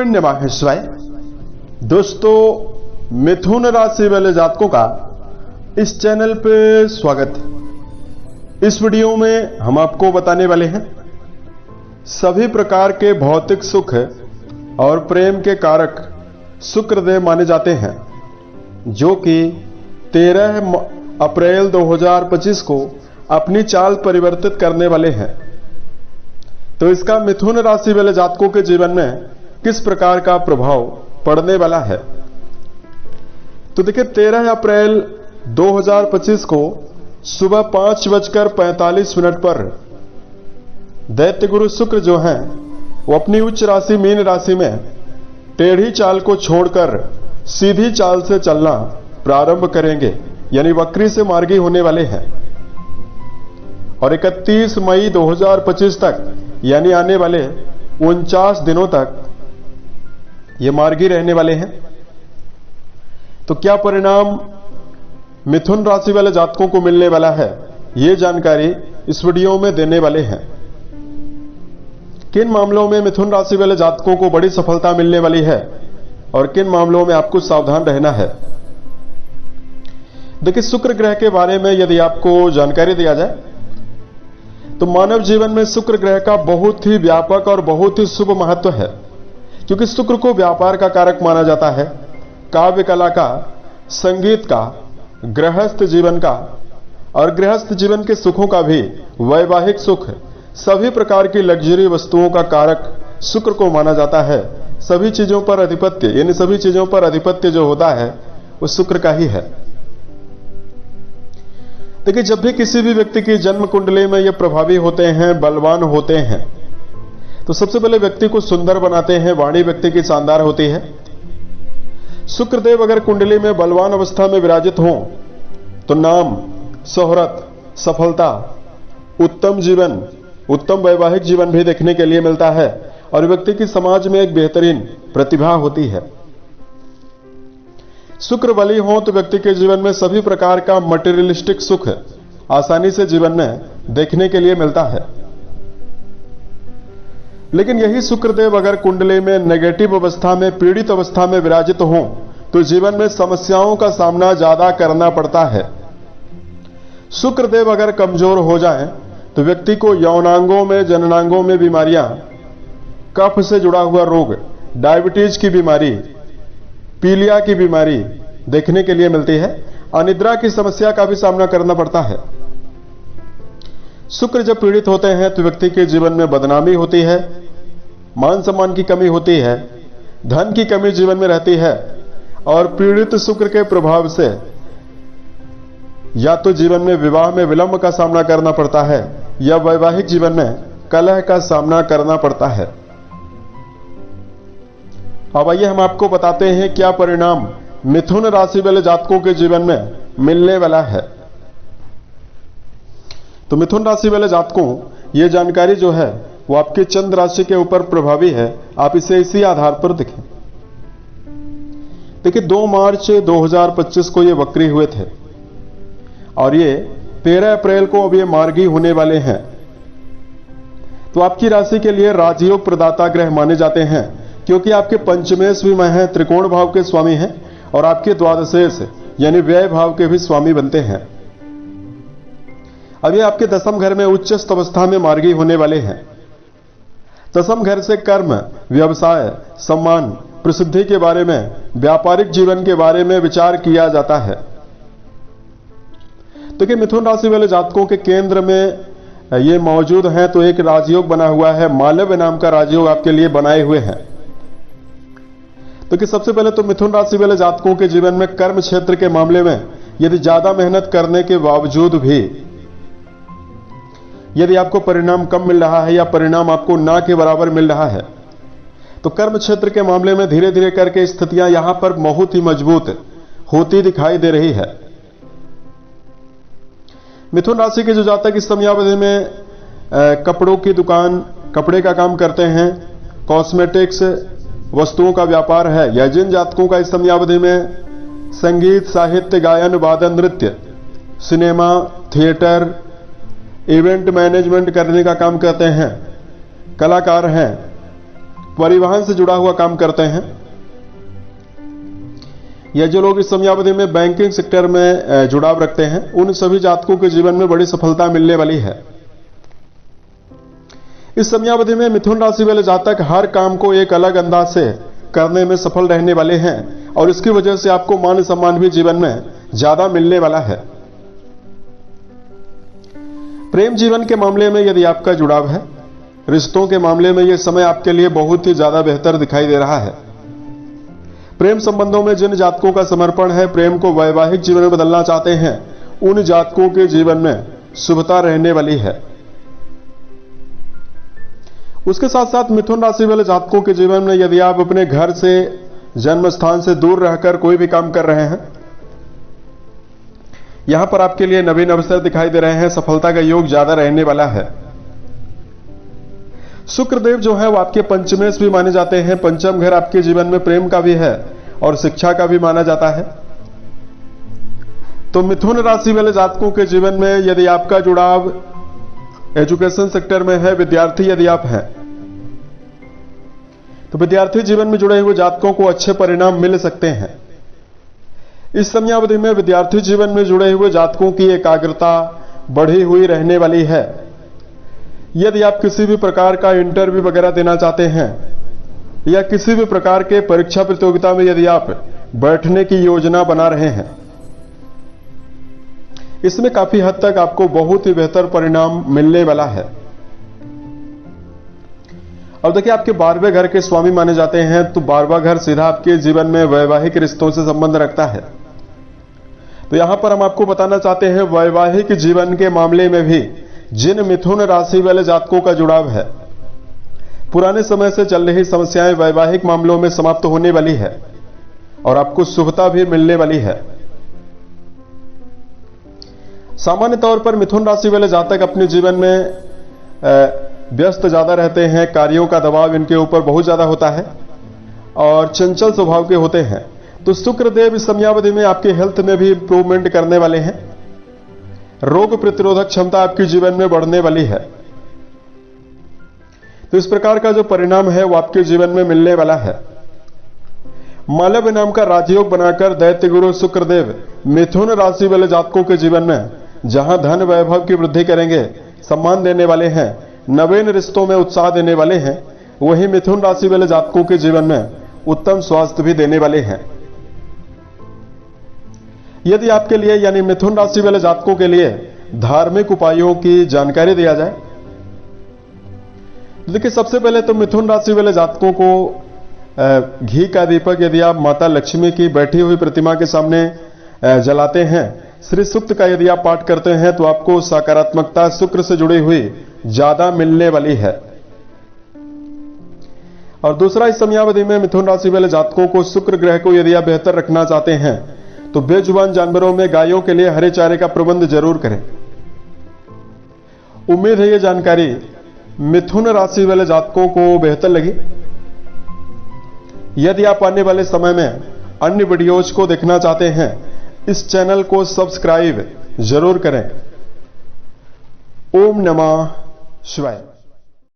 नमः शिवाय। दोस्तों, मिथुन राशि वाले जातकों का इस चैनल पे स्वागत है। इस वीडियो में हम आपको बताने वाले हैं सभी प्रकार के भौतिक सुख और प्रेम के कारक शुक्रदेव माने जाते हैं, जो कि 13 अप्रैल 2025 को अपनी चाल परिवर्तित करने वाले हैं। तो इसका मिथुन राशि वाले जातकों के जीवन में किस प्रकार का प्रभाव पड़ने वाला है। तो देखिए, 13 अप्रैल 2025 को सुबह 5:45 पर दैत्य गुरु शुक्र जो हैं वो अपनी उच्च राशि मीन राशि में टेढ़ी चाल को छोड़कर सीधी चाल से चलना प्रारंभ करेंगे, यानी वक्री से मार्गी होने वाले हैं। और 31 मई 2025 तक, यानी आने वाले 49 दिनों तक ये मार्गी रहने वाले हैं। तो क्या परिणाम मिथुन राशि वाले जातकों को मिलने वाला है, ये जानकारी इस वीडियो में देने वाले हैं। किन मामलों में मिथुन राशि वाले जातकों को बड़ी सफलता मिलने वाली है और किन मामलों में आपको सावधान रहना है। देखिए, शुक्र ग्रह के बारे में यदि आपको जानकारी दिया जाए तो मानव जीवन में शुक्र ग्रह का बहुत ही व्यापक और बहुत ही शुभ महत्व है, क्योंकि शुक्र को व्यापार का कारक माना जाता है, काव्य कला का, संगीत का, गृहस्थ जीवन का और गृहस्थ जीवन के सुखों का भी, वैवाहिक सुख, सभी प्रकार की लग्जरी वस्तुओं का कारक शुक्र को माना जाता है। सभी चीजों पर अधिपत्य, यानी सभी चीजों पर अधिपत्य जो होता है वो शुक्र का ही है। देखिए, जब भी किसी भी व्यक्ति की जन्म कुंडली में ये प्रभावी होते हैं, बलवान होते हैं, तो सबसे पहले व्यक्ति को सुंदर बनाते हैं, वाणी व्यक्ति की शानदार होती है। शुक्रदेव अगर कुंडली में बलवान अवस्था में विराजित हों तो नाम, शोहरत, सफलता, उत्तम जीवन, उत्तम वैवाहिक जीवन भी देखने के लिए मिलता है और व्यक्ति की समाज में एक बेहतरीन प्रतिभा होती है। शुक्र बली हो तो व्यक्ति के जीवन में सभी प्रकार का मटेरियलिस्टिक सुख आसानी से जीवन में देखने के लिए मिलता है। लेकिन यही शुक्रदेव अगर कुंडली में नेगेटिव अवस्था में, पीड़ित अवस्था में विराजित हो तो जीवन में समस्याओं का सामना ज्यादा करना पड़ता है। शुक्रदेव अगर कमजोर हो जाए तो व्यक्ति को यौनांगों में, जननांगों में बीमारियां, कफ से जुड़ा हुआ रोग, डायबिटीज की बीमारी, पीलिया की बीमारी देखने के लिए मिलती है। अनिद्रा की समस्या का भी सामना करना पड़ता है। शुक्र जब पीड़ित होते हैं तो व्यक्ति के जीवन में बदनामी होती है, मान सम्मान की कमी होती है, धन की कमी जीवन में रहती है और पीड़ित शुक्र के प्रभाव से या तो जीवन में विवाह में विलंब का सामना करना पड़ता है या वैवाहिक जीवन में कलह का सामना करना पड़ता है। अब आइए हम आपको बताते हैं क्या परिणाम मिथुन राशि वाले जातकों के जीवन में मिलने वाला है। तो मिथुन राशि वाले जातकों, यह जानकारी जो है वो आपके चंद्र राशि के ऊपर प्रभावी है। आप इसे इसी आधार पर देखें। देखिए, 2 मार्च 2025 को ये वक्री हुए थे और ये 13 अप्रैल को अब ये मार्गी होने वाले हैं। तो आपकी राशि के लिए राजयोग प्रदाता ग्रह माने जाते हैं, क्योंकि आपके पंचमेश भी हैं, त्रिकोण भाव के स्वामी हैं और आपके द्वादशेश यानी व्यय भाव के भी स्वामी बनते हैं। अब ये आपके दसम घर में उच्चस्थ अवस्था में मार्गी होने वाले हैं। दसम घर से कर्म, व्यवसाय, सम्मान, प्रसिद्धि के बारे में, व्यापारिक जीवन के बारे में विचार किया जाता है। तो कि मिथुन राशि वाले जातकों के केंद्र में ये मौजूद हैं, तो एक राजयोग बना हुआ है, मालव्य नाम का राजयोग आपके लिए बनाए हुए हैं। तो कि सबसे पहले तो मिथुन राशि वाले जातकों के जीवन में कर्म क्षेत्र के मामले में यदि ज्यादा मेहनत करने के बावजूद भी यदि आपको परिणाम कम मिल रहा है या परिणाम आपको ना के बराबर मिल रहा है, तो कर्म क्षेत्र के मामले में धीरे धीरे करके स्थितियां यहां पर बहुत ही मजबूत होती दिखाई दे रही है। मिथुन राशि के जो जातक इस समयावधि में कपड़ों की दुकान, कपड़े का काम करते हैं, कॉस्मेटिक्स वस्तुओं का व्यापार है, या जिन जातकों का इस समयावधि में संगीत, साहित्य, गायन, वादन, नृत्य, सिनेमा, थिएटर, इवेंट मैनेजमेंट करने का काम करते हैं, कलाकार हैं, परिवहन से जुड़ा हुआ काम करते हैं, या जो लोग इस समयावधि में बैंकिंग सेक्टर में जुड़ाव रखते हैं, उन सभी जातकों के जीवन में बड़ी सफलता मिलने वाली है। इस समयावधि में मिथुन राशि वाले जातक हर काम को एक अलग अंदाज से करने में सफल रहने वाले हैं और इसकी वजह से आपको मान सम्मान भी जीवन में ज्यादा मिलने वाला है। प्रेम जीवन के मामले में यदि आपका जुड़ाव है, रिश्तों के मामले में यह समय आपके लिए बहुत ही ज्यादा बेहतर दिखाई दे रहा है। प्रेम संबंधों में जिन जातकों का समर्पण है, प्रेम को वैवाहिक जीवन में बदलना चाहते हैं, उन जातकों के जीवन में शुभता रहने वाली है। उसके साथ साथ मिथुन राशि वाले जातकों के जीवन में यदि आप अपने घर से, जन्म स्थान से दूर रहकर कोई भी काम कर रहे हैं, यहां पर आपके लिए नवीन अवसर दिखाई दे रहे हैं, सफलता का योग ज्यादा रहने वाला है। शुक्रदेव जो है वो आपके पंचमेश भी माने जाते हैं। पंचम घर आपके जीवन में प्रेम का भी है और शिक्षा का भी माना जाता है। तो मिथुन राशि वाले जातकों के जीवन में यदि आपका जुड़ाव एजुकेशन सेक्टर में है, विद्यार्थी यदि आप हैं, तो विद्यार्थी जीवन में जुड़े हुए जातकों को अच्छे परिणाम मिल सकते हैं। इस समयावधि में विद्यार्थी जीवन में जुड़े हुए जातकों की एकाग्रता बढ़ी हुई रहने वाली है। यदि आप किसी भी प्रकार का इंटरव्यू वगैरह देना चाहते हैं या किसी भी प्रकार के परीक्षा प्रतियोगिता में यदि आप बैठने की योजना बना रहे हैं, इसमें काफी हद तक आपको बहुत ही बेहतर परिणाम मिलने वाला है। अब देखिए, आपके 12वें घर के स्वामी माने जाते हैं, तो 12वां घर सीधा आपके जीवन में वैवाहिक रिश्तों से संबंध रखता है। तो यहां पर हम आपको बताना चाहते हैं, वैवाहिक जीवन के मामले में भी जिन मिथुन राशि वाले जातकों का जुड़ाव है, पुराने समय से चल रही समस्याएं वैवाहिक मामलों में समाप्त होने वाली है और आपको शुभता भी मिलने वाली है। सामान्य तौर पर मिथुन राशि वाले जातक अपने जीवन में व्यस्त ज्यादा रहते हैं, कार्यों का दबाव इनके ऊपर बहुत ज्यादा होता है और चंचल स्वभाव के होते हैं। तो शुक्रदेव इस समयावधि में आपके हेल्थ में भी इंप्रूवमेंट करने वाले हैं। रोग प्रतिरोधक क्षमता आपके जीवन में बढ़ने वाली है। तो इस प्रकार का जो परिणाम है वो आपके जीवन में मिलने वाला है। मालव नाम का राजयोग बनाकर दैत्य गुरु शुक्रदेव मिथुन राशि वाले जातकों के जीवन में जहां धन वैभव की वृद्धि करेंगे, सम्मान देने वाले हैं, नवीन रिश्तों में उत्साह देने वाले हैं, वहीं मिथुन राशि वाले जातकों के जीवन में उत्तम स्वास्थ्य भी देने वाले हैं। यदि आपके लिए यानी मिथुन राशि वाले जातकों के लिए धार्मिक उपायों की जानकारी दिया जाए, देखिए सबसे पहले तो मिथुन राशि वाले जातकों को घी का दीपक यदि आप माता लक्ष्मी की बैठी हुई प्रतिमा के सामने जलाते हैं, श्री सूक्त का यदि आप पाठ करते हैं, तो आपको सकारात्मकता शुक्र से जुड़ी हुई ज्यादा मिलने वाली है। और दूसरा, इस समयावधि में मिथुन राशि वाले जातकों को शुक्र ग्रह को यदि आप बेहतर रखना चाहते हैं, तो बेजुबान जानवरों में गायों के लिए हरे चारे का प्रबंध जरूर करें। उम्मीद है ये जानकारी मिथुन राशि वाले जातकों को बेहतर लगी। यदि आप आने वाले समय में अन्य वीडियोज को देखना चाहते हैं, इस चैनल को सब्सक्राइब जरूर करें। ओम नमः शिवाय।